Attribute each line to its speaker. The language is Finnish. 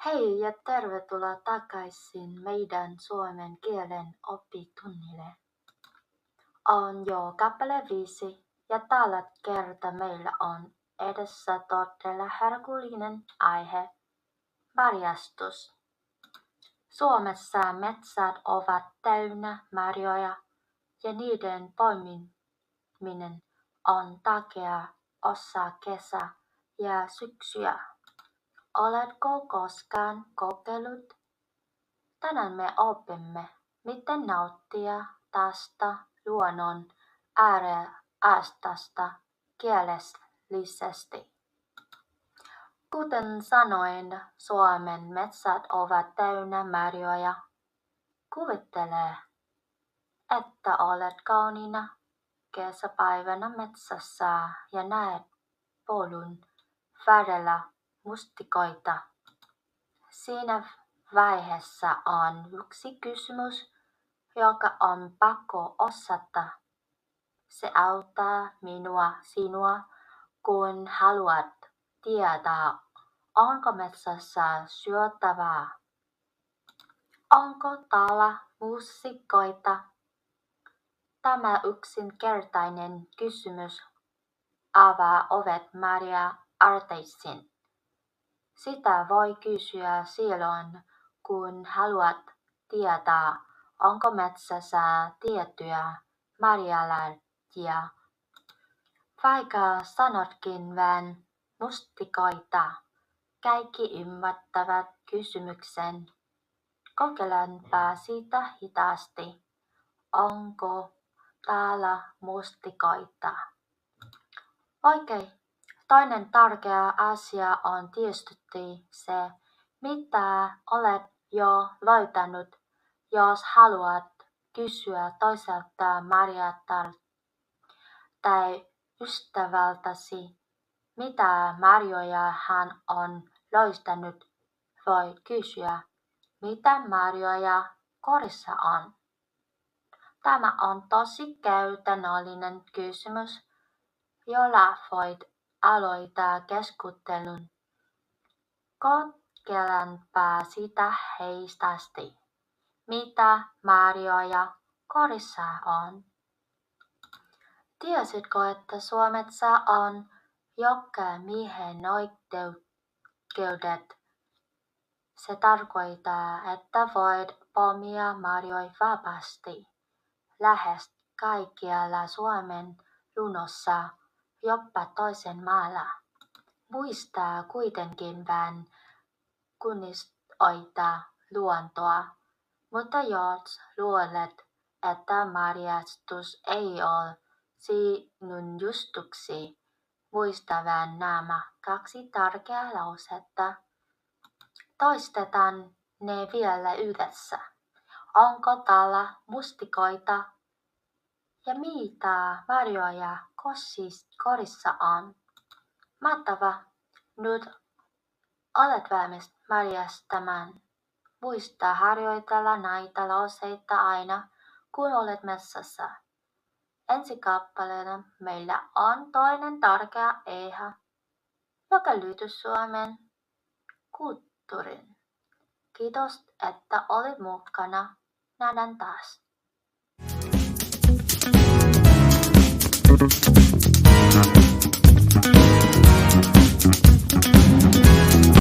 Speaker 1: Hei ja tervetuloa takaisin meidän suomen kielen oppitunnille. On jo kappale 5 ja tällä kertaa meillä on edessä todella herkullinen aihe, marjastus. Suomessa metsät ovat täynnä marjoja ja niiden poimiminen on tärkeä osa kesää ja syksyä. Oletko koskaan kokeillut? Tänään me opimme, miten nauttia tästä luonnon äärestä kielellisesti. Kuten sanoin, Suomen metsät ovat täynnä marjoja. Kuvittele, että olet kauniina kesäpäivänä metsässä ja näet polun värellä mustikoita. Siinä vaiheessa on yksi kysymys, joka on pakko osata. Se auttaa sinua, kun haluat tietää, onko metsässä syötävää. Onko täällä mustikoita? Tämä yksinkertainen kysymys avaa ovet marja-aarteisiin. Sitä voi kysyä silloin, kun haluat tietää, onko metsässä tiettyjä marjalajia. Vaikka sanotkin vain mustikoita, kaikki ymmärtävät kysymyksen. Kokeillaanpa sitä hitaasti. Onko täällä mustikoita? Oikein. Toinen tärkeä asia on tietysti se, mitä olet jo löytänyt, jos haluat kysyä toiselta marjalta tai ystävältäsi, mitä marjoja hän on löytänyt. Voit kysyä, mitä marjoja korissa on. Tämä on tosi käytännöllinen kysymys, jolla voit aloittaa keskustelun. Kokeillaanpa sitä hitaasti. Mitä marjoja korissa on? Tiesitkö, että Suomessa on jokamiehenoikeudet? Se tarkoittaa, että voit poimia marjoja vapaasti lähes kaikkialla Suomen luonnossa, jopa toisen maalla. Muista kuitenkin vain kunnioittaa luontoa, mutta jos luulet, että marjastus ei ole sinun jutuksi, muista vain nämä 2 tärkeää lausetta. Toistetaan ne vielä yhdessä. Onko täällä mustikoita? Ja mitä marjoja korissa on? Mahtavaa! Nyt olet valmis marjastamaan. Muista harjoitella näitä lauseita aina, kun olet metsässä. Ensi kappaleena meillä on toinen tärkeä aihe, joka liittyy Suomen kulttuuriin. Kiitos, että olit mukana. Nähdään taas.